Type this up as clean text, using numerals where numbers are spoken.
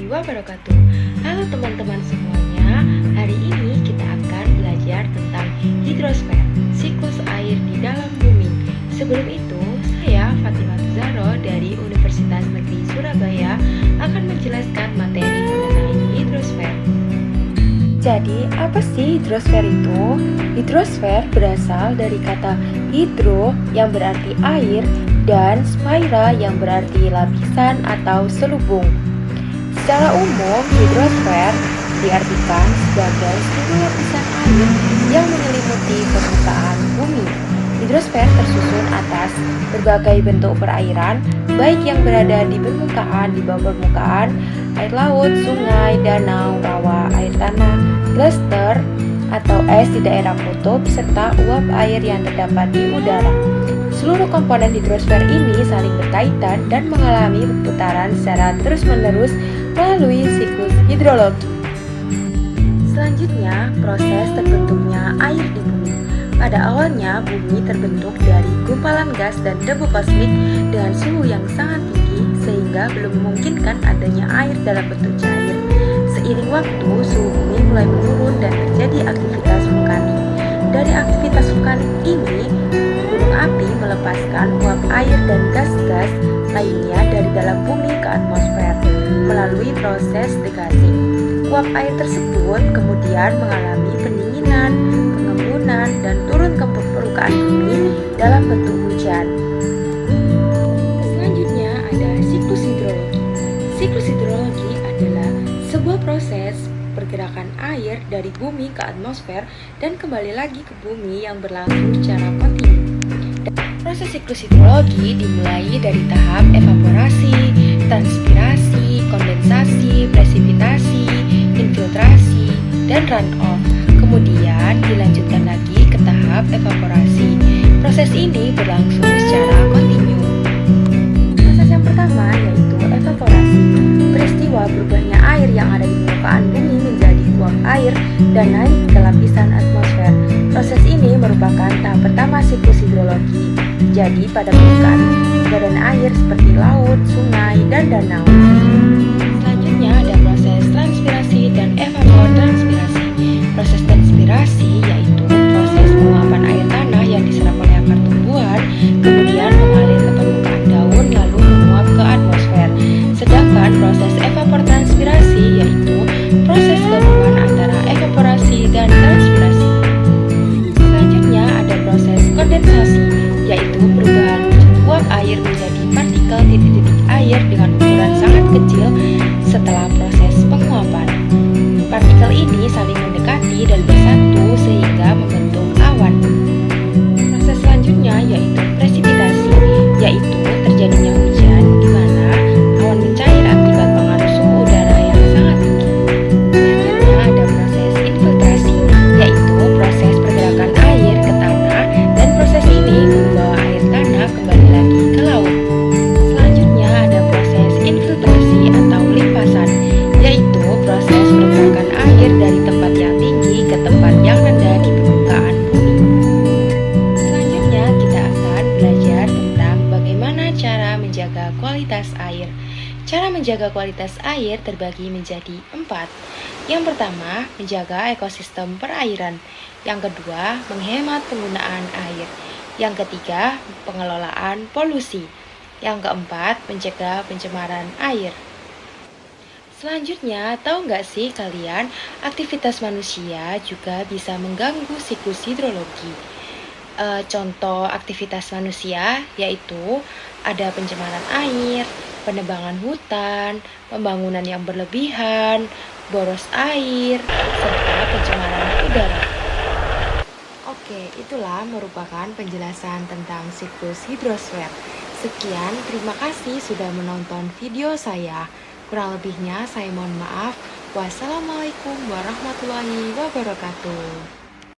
wabarakatuh. Halo teman-teman semuanya, hari ini kita akan belajar tentang hidrosfer, siklus air di dalam bumi. Sebelum itu, saya Fatimah Zahro dari Universitas Negeri Surabaya akan menjelaskan materi mengenai hidrosfer. Jadi, apa sih hidrosfer itu? Hidrosfer berasal dari kata hidro yang berarti air dan sphaira yang berarti lapisan atau selubung. Secara umum, hidrosfer diartikan sebagai seluruh lapisan air yang menyelimuti permukaan bumi. Hidrosfer tersusun atas berbagai bentuk perairan, baik yang berada di permukaan, di bawah permukaan, air laut, sungai, danau, rawa, air tanah, gletser atau es di daerah kutub, serta uap air yang terdapat di udara. Seluruh komponen hidrosfer ini saling berkaitan dan mengalami perputaran secara terus-menerus melalui siklus hidrologi. Selanjutnya, proses terbentuknya air di bumi. Pada awalnya, bumi terbentuk dari gumpalan gas dan debu kosmik dengan suhu yang sangat tinggi sehingga belum memungkinkan adanya air dalam bentuk cair. Seiring waktu, suhu bumi mulai menurun dan terjadi aktivitas vulkanik. Dari aktivitas vulkanik ini, gunung api melepaskan uap air dan gas-gas lainnya dari dalam bumi ke atmosfer melalui proses degasi. Uap air tersebut kemudian mengalami pendinginan, pengembunan, dan turun ke permukaan bumi dalam bentuk hujan. Selanjutnya ada siklus hidrologi. Siklus hidrologi adalah sebuah proses pergerakan air dari bumi ke atmosfer dan kembali lagi ke bumi yang berlangsung secara kontinu. Proses siklus hidrologi dimulai dari tahap evaporasi, transpirasi, kondensasi, presipitasi, infiltrasi, dan runoff. Kemudian dilanjutkan lagi ke tahap evaporasi. Proses ini berlangsung secara kontinu. Proses yang pertama yaitu evaporasi. Peristiwa berubahnya air yang ada di permukaan bumi menjadi uap air dan naik ke lapisan atmosfer. Proses ini merupakan tahap pertama siklus hidrologi. Terjadi pada permukaan badan air seperti laut, sungai, dan danau. Selanjutnya ada proses transpirasi dan evapotranspirasi. Proses transpirasi yaitu proses penguapan air tanah yang diserap oleh akar tumbuhan, kemudian mengalir ke permukaan daun lalu menguap ke atmosfer. Sedangkan proses evapotranspirasi yaitu proses gabungan antara evaporasi dan transpirasi. Selanjutnya ada proses kondensasi, yaitu perubahan uap air menjadi partikel titik-titik air dengan ukuran sangat kecil setelah proses penguapan. Partikel ini saling mendekati dan bersatu sehingga membentuk awan. Proses selanjutnya yaitu presipitasi, yaitu terjadinya hujan di mana awan mencair akibat pengaruh suhu udara yang sangat tinggi. Selanjutnya ada proses infiltrasi, yaitu proses pergerakan air ke tanah dan proses ini membawa air tanah kembali lagi ke laut. Selanjutnya ada proses infiltrasi atau limpasan, yaitu proses pergerakan air dari tempat yang tinggi ke tempat yang rendah di permukaan bumi. Selanjutnya kita akan belajar tentang bagaimana cara menjaga kualitas air. Cara menjaga kualitas air terbagi menjadi 4. Yang pertama, menjaga ekosistem perairan. Yang kedua, menghemat penggunaan air. Yang ketiga, pengelolaan polusi. Yang keempat, mencegah pencemaran air. Selanjutnya, tahu nggak sih kalian, aktivitas manusia juga bisa mengganggu siklus hidrologi. Contoh aktivitas manusia yaitu ada pencemaran air, penebangan hutan, pembangunan yang berlebihan, boros air, serta pencemaran udara. Oke, itulah merupakan penjelasan tentang siklus hidrosfer. Sekian, terima kasih sudah menonton video saya. Kurang lebihnya saya mohon maaf. Wassalamualaikum warahmatullahi wabarakatuh.